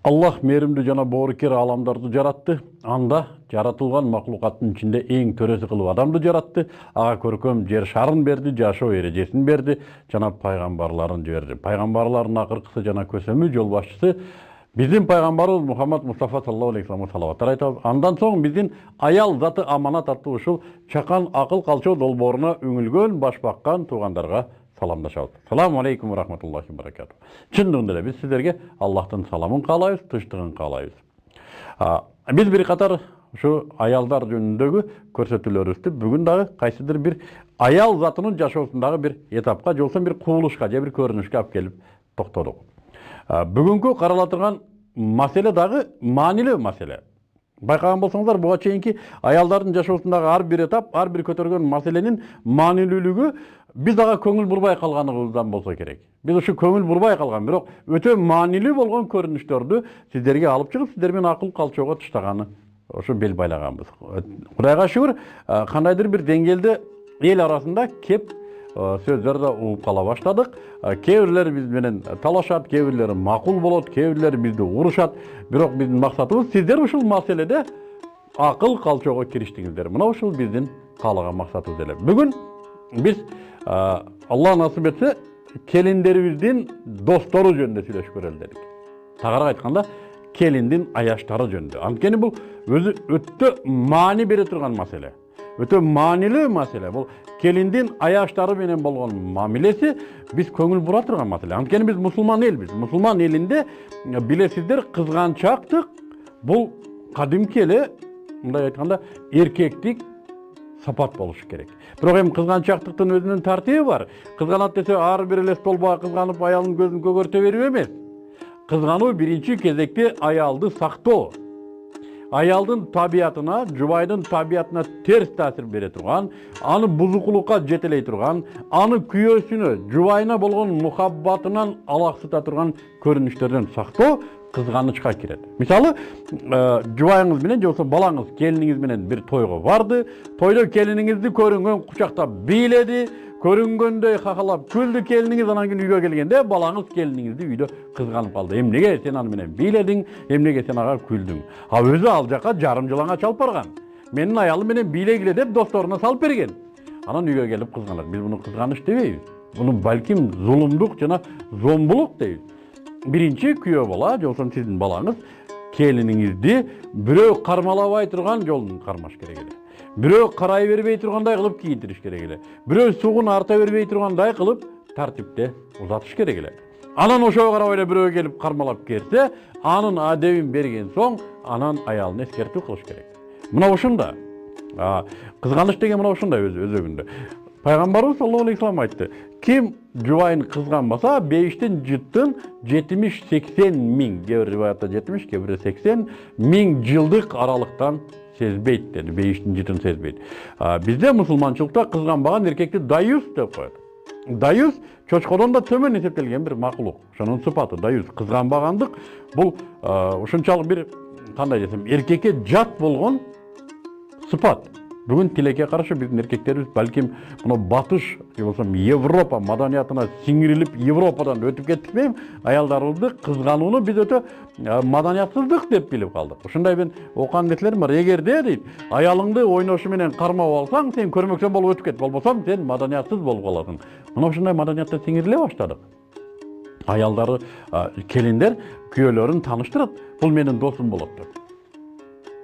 Allah мээримдүү жана боорукер аламдарды жаратты. Анда жаратылган маклукаттын ичинде эң төрөсү кылып адамды жаратты. Ага көркөм жер шарын берди, жашоо эрежесин берди, жана пайгамбарларын жиберди. Пайгамбарлардын акыркысы жана көсөмү жол башчысы биздин пайгамбарыбыз Мухаммад Мустафа саллаллаху алейхи вассалам салаваттар айтабыз. Андан соң биздин аял заты аманат аттуу ушул чакан акыл калчоо долбооруна үңүлгөн башбаккан туугандарга саламдашабыз. Саламу алейкум ва рахматуллахи ва баракату. Чындыгында эле биз сиздерге Аллахтын саламын каалайбыз, тынчтыгын каалайбыз. Биз бир катар ушу аялдар жөнүндөгү көрсөтүүлөрүбүздү бүгүн дагы кайсыдыр бир аял затынын жашоосундагы бир этапка, жолсо бир кубулушка же бир көрүнүшкө алып келип токтодук. Бүгүнкү карала турган маселе дагы маанилүү маселе. Байкаган болсоңуздар, буга чейинки аялдардын жашоосундагы ар бир этап, ар бир көтөргөн маселенин маанилүүлүгү биз ага көңүл бурбай калганыбыздан болсо керек. Биз ушу көңүл бурбай калган, бирок өтө маанилүү болгон көрүнүштөрдү сиздерге алып чыгып, сиздер менен акыл калчоого таштаганы ошо бел байлаганбыз. Кудайга шүгүр, кандайдыр бир деңгээлде эл арасында кеп сөздөр да угуп кала баштадык. Кээ бирлери биз менен талашат, кээ бирлери макул болот, кээ бирлери бизди урушат. Бирок биздин максатыбыз сиздер ушул маселеде акыл калчоого кириштиңиздер. Мына ушул биздин каалаган максатыбыз эле. Бүгүн биз Алла насып этсе келиндерибиздин достору жөнүндө сүйлөшүп көрөлү дедик. Тагыраак айтканда, келиндин аяштары жөнүндө. Анткени бул өзү өтө маани бере турган маселе. Өтө маанилүү маселе. Бул келиндин аяштары менен болгон мамилеси биз көңүл бура турган маселе. Анткени биз мусулман элбиз. Мусулман элинде билесиздер, кызганчактык бул кадимки эле, мындай айтканда, эркектик сапат болушу керек. Бирок эми кызганчактыктын өзүнүн тартиби бар. Кызганат десе ар бир эле столбага кызганып аялдын көзүн көгөртө берүү эмес. Кызгануу биринчи кезекте аялды сактоо. Аялдын табиятына, жубайдын табиятына терс таасир бере турган, аны бузукулукка жетелей турган, аны күйөөсүнө, жубайына болгон мухаббатынан алаксыта турган көрүнүштөрдөн сактоо кызганычка кирет. Мисалы, жубайыңыз менен же болбосо балаңыз, келиниңиз менен бир тойго барды, тойдо келиниңизди көрүнгөн кучактап бийледи, көрүнгөндөй хахалап күлдү келиниңиз, анан кийин үйгө келгенде балаңыз келиниңизди үйдө кызганып калды. Эмнеге сен аны менен бийледиң, эмнеге сен ага күлдүң? Өзү ал жака жарым жылаңа чалып барган. Менин аялым менен бийлегиле деп досторуна салып берген. Анан үйгө келип кызганат. Биз муну кызганыч дебейбиз. Муну балким зулумдук жана зомбулук дейбиз. Биринчи күйөө бала, же болбосо сиздин балаңыз келиниңизди бирөө кармалабай турган жолун кармаш керек эле. Бирөө карай бербей тургандай кылып кийинтириш керек эле. Бирөө сугун арта бербей тургандай кылып тартипте узатыш керек эле. Анан ошого карабай эле бирөө келип кармалап кетсе, анын адебин берген соң, анан аялына эскертүү кылыш керек. Мына ушунда. Кызганыч деген мына ушундай өзөгүндө. Пайгамбарыбыз саллаллаху алейхи вассалам айтты: ким жубайын кызганбаса, бейиштин жыттын 70-80 миң, кээ бир риваятта 70, кээ бир 80 миң жылдык аралыктан сезбейт dedi, бейиштин жытын сезбейт. Бизде мусулманчылыкта кызганбаган эркекти даюс деп коет. Даюс чочкодон да төмөн эсептелген бир макулук. Ошонун сыпаты даюс. Кызганбагандык бул ушунчалык бир, кандай десем, эркекке жат болгон сыпат. Бүгүн тилекке каршы биздин эркектерибиз балким мына батыш же болбосо Европа маданиятына сиңирилип Европадан өтүп кеттикпи, аялдарыбызды кызганууну биз өтө маданиятсыздык деп билип калдык. Ушундай мен окуган нерселерим бар. Эгерде дейт, аялыңды ойношу менен кармап алсаң, сен көрмөксөн болуп өтүп кет, болбосо сен маданиятсыз болуп каласың. Мына ушундай маданиятта сиңириле баштадык. Аялдары, келиндер күйөөлөрүн тааныштырат. Бул менин досум болот деп.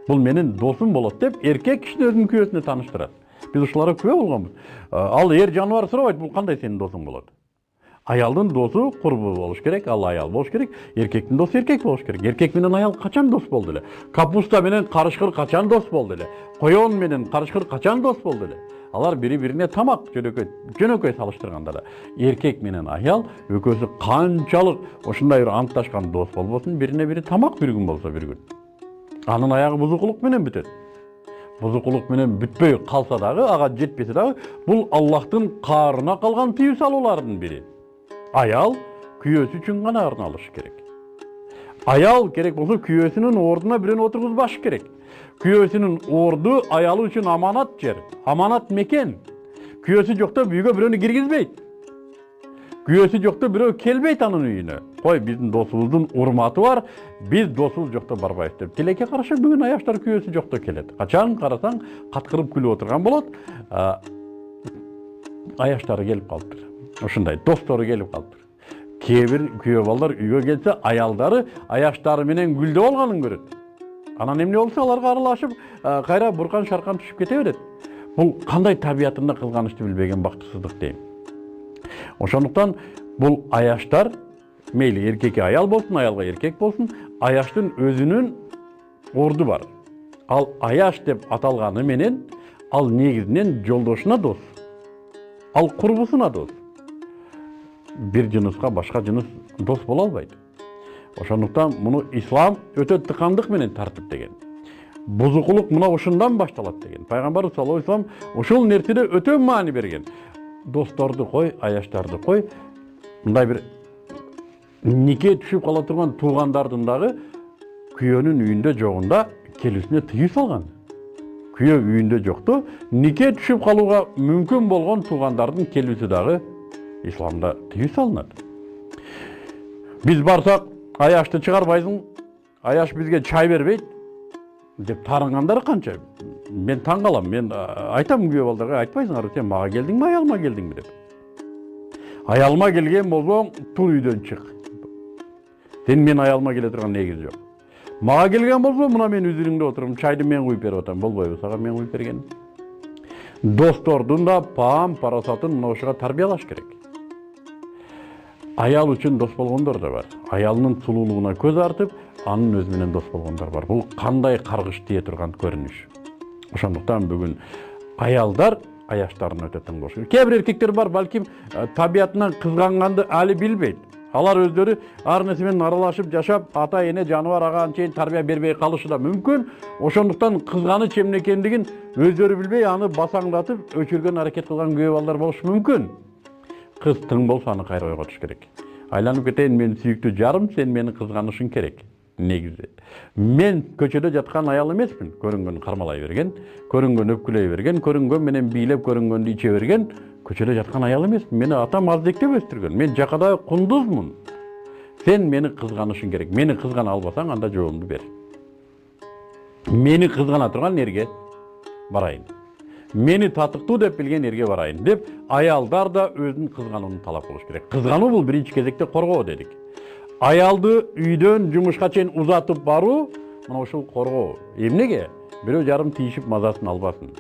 Бул менин досум болот деп эркек кишини өзүнүн күйөөсүнө тааныштырат. Биз ушуларга күбө болгонбуз. Ал эр жаныбар сурабайт, бул кандай сенин досуң болот? Аялдын досу курбу болуш керек, ал аял болуш керек, эркектин досу эркек болуш керек. Эркек менен аял качан дос болду эле? Капуста менен карышкыр качан дос болду эле? Коён менен карышкыр качан дос болду эле? Алар бири-бирине тамак жөнөкөй салыштырганда да, эркек менен аял экөөсү канчалык ушундай бир антташкан дос болбосун, бирине бири тамак бир күн болсо бир күн. Анын аягы бузукулук менен бүтөт. Бузукулук менен бүтпөй калса дагы, ага жетпесе дагы, бул Аллахтын каарына калган тыюу салуулардын бири. Аял күйөөсү үчүн гана арналыш керек. Аял керек болсо күйөөсүнүн ордуна бирөөнү отургузбаш керек. Күйөөсүнүн орду аялы үчүн аманат жер, аманат мекен. Күйөөсү жокто үйгө бирөөнү киргизбейт. Kүйөөсү жокто бирөө келбейт анын үйүнө. Кой, биздин досубуздун урматы бар, биз досубуз жокто барбайбыз деп. Тилекке каршы бүгүн аяштар күйөөсү жокто келет. Качан карасаң каткырып күлүп отурган болот. Аяштары келип калыптыр. Ушундай достору келип калыптыр. Кээ бир күйөө балдар үйгө келсе, аялдары аяштары менен гүлдөп алганын көрөт. Анан эмне болсо аларга аралашып, кайра буркан шаркан түшүп кете берет. Бул кандай табиятында кызганычты билбеген бактысыздык дейм. Ошондуктан бул аяштар мейли эркекке аял болсун, аялга эркек болсун, аяштын өзүнүн орду бар. Ал аяш деп аталганы менен ал негизинен жолдошуна дос. Ал курбусуна дос. Бир жыныска башка жыныс дос боло албайт. Ошондуктан муну ислам өтө тыкандык менен тартиптеген. Бузукулук мына ушундан башталат деген. Пайгамбарыбыз саллаллаху алейхи вассалам ушул нерседе өтө маани берген. Досторду кой, аяштарды кой. Мындай бир нике түшүп кала турган туугандардын дагы күйөөнүн үйүндө жогунда келүүсүнө тыюу салган. Күйөө үйүндө жокту, нике түшүп калууга мүмкүн болгон туугандардын келүүсү дагы исламда тыюу салынат. Биз барсак, аяшты чыгарбайсың, аяш бизге чай бербейт деп тарынгандар канча. Мен таң калам, мен айтам күйөө балдарга, айтпайсыңар, сен мага келдиңби, аялыма келдиңби деп. Аялыма келген болсоң, тур үйдөн чык. Сен мен аялыма келе турган негиз жок. Мага келген болсо, мына мен үзүрүңдө отурум, чайды мен куюп берип атам, болбойбу сага мен куюп берген. Достордун да паам, парасатын мына ушуга тарбиялаш керек. Аял үчүн дос болгондор да бар. Аялынын сулуулугуна көз артып, анын өзү менен дос болгондор бар. Бул кандай каргыш тие турган көрүнүш. Ошондуктан бүгүн аялдар аяштарын өтө тыңгош. Кээ бир эркектер бар, балким табиятынан кызганганды али билбейт. Алар өздөрү ар нерсе менен аралашып жашап, ата эне жаныбар ага анчейин тарбия бербей калышы да мүмкүн. Ошондуктан кызганыч эмне экендигин өздөрү билбей, аны басаңдатып өчүргөн аракет кылган күйөө балдар болушу мүмкүн. Кыз тың болсо аны кайра ойготуш керек. Айланып кетейин, мен сүйүктүү жарым, сен мени кызганышың керек. Негизи. Мен көчөдө жаткан аял эмеспин. Көрүнгөн кармалай берген, көрүнгөн өпкүлөй берген, көрүнгөн менен бийлеп, көрүнгөндү иче берген, көчөдө жаткан аял эмеспин. Мени атам аздектеп өстүргөн. Мен жакада кундузмун. Сен мени кызганышың керек. Мени кызгана албасаң, анда жообумду бер. Мени кызгана турган эрге барайын. Мени татыктуу деп билген эрге барайын деп, аялдар да өзүнүн кызганууну талап кылыш керек. Кызгануу бул биринчи кезекте коргоо дедик. Аялды үйдөн жумушка чейин узатып баруу, мына ушул коргоо. Эмнеге? Бирөө жарым тийишип мазасын албасын.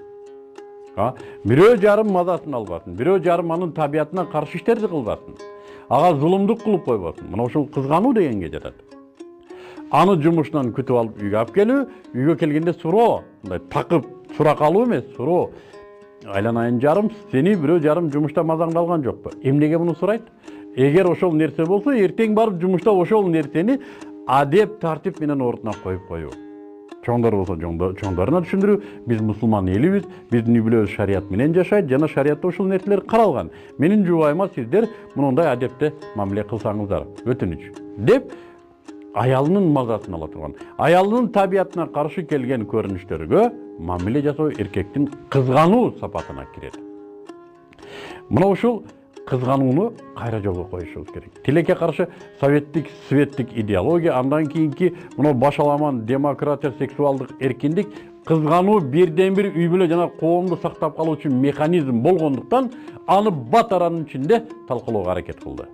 Бирөө жарым мазасын албасын. Бирөө жарым анын табиятына каршы иштерди кылбасын. Ага зулумдук кылып койбосын. Мына ушул кызгануу дегенге жатат. Аны жумуштан күтүп алып үйгө алып келүү, үйгө келгенде суроо, мындай такып сурак алуу эмес, суроо. Айланайын жарым, сени бирөө жарым жумушта мазаңды алган жокпу? Эмнеге муну сурайт? Эгер ошол нерсе болсо, эртең барып жумушта ошол нерсени адеп тартип менен ордуна коюп коюу. Чоңдор болсо чоңдоруна түшүндүрүү, биз мусулман элибиз, биздин үй бүлөбүз шарият менен жашайт, жана шариятта ушул нерселер каралган. Менин жубайыма сиздер мындай адепте мамиле кылсаңыздар, өтүнүч деп аялынын мазасын ала турган, аялынын табиятына каршы келген көрүнүштөргө мамиле жасоо эркектин кызгануу сапатына кирет. Мына ушул кызганууну кайра жолго коюшубуз керек. Тилекке каршы советтик, светтик идеология, андан кийинки мына башаламан демократия, сексуалдык эркиндик, кызгануу бирден бир үй бүлө жана коомду сактап калуу үчүн механизм болгондуктан, аны бат аранын ичинде талкалоого аракет кылды.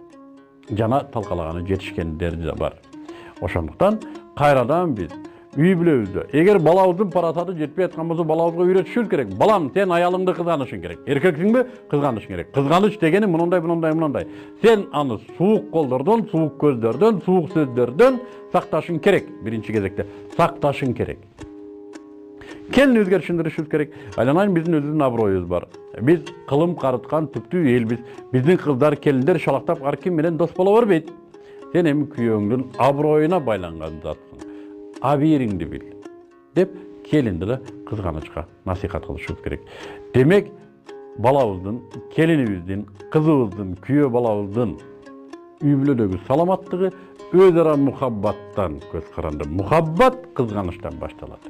Жана талкалаганы жетишкендери да бар. Ошондуктан кайрадан биз үй бүлөбүздө, эгер балабыздын парасаты жетпей аткан болсо, балабызга үйрөтүшүбүз керек. Балам, сен аялыңды кызганышың керек. Эркексиңби? Кызганышың керек. Кызганыч дегени мындай. Сен аны суук колдордон, суук көздөрдөн, суук сөздөрдөн сакташың керек. Биринчи кезекте сакташың керек. Келинибизге түшүндүрүшүбүз керек. Айланайын, биздин өзүбүздүн аброюбуз бар. Биз кылым карыткан түптүү элбиз. Биздин кыздар, келиндер шалактап ар ким менен дос боло бербейт. Сен эми күйөөңдүн аброюна байланган затсың. Абийириңди бил деп келинди да кызганычка насихат кылышыбыз керек. Демек, балабыздын, келинибиздин, кызыбыздын, күйөө балабыздын үй бүлөдөгү саламаттыгы өз ара мухаббаттан көз каранды. Мухаббат кызганычтан башталат.